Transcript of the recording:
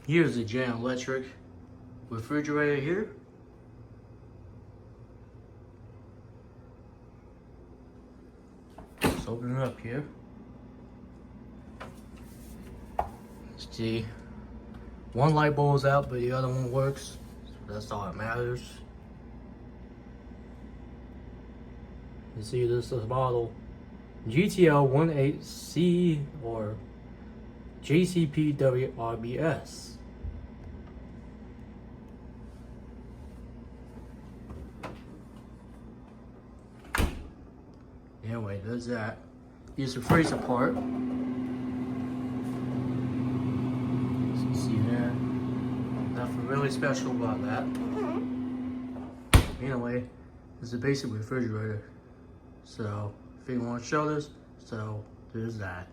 Here's the General Electric refrigerator here. Let's open it up here. See, one light bulb is out, but the other one works. So that's all that matters. You see, this is model GTL18C or JCPWRBS. Anyway, there's that. Here's the freezer part. See there? Nothing really special about that. Anyway, it's a basic refrigerator. So, if you want to show this, so there's that.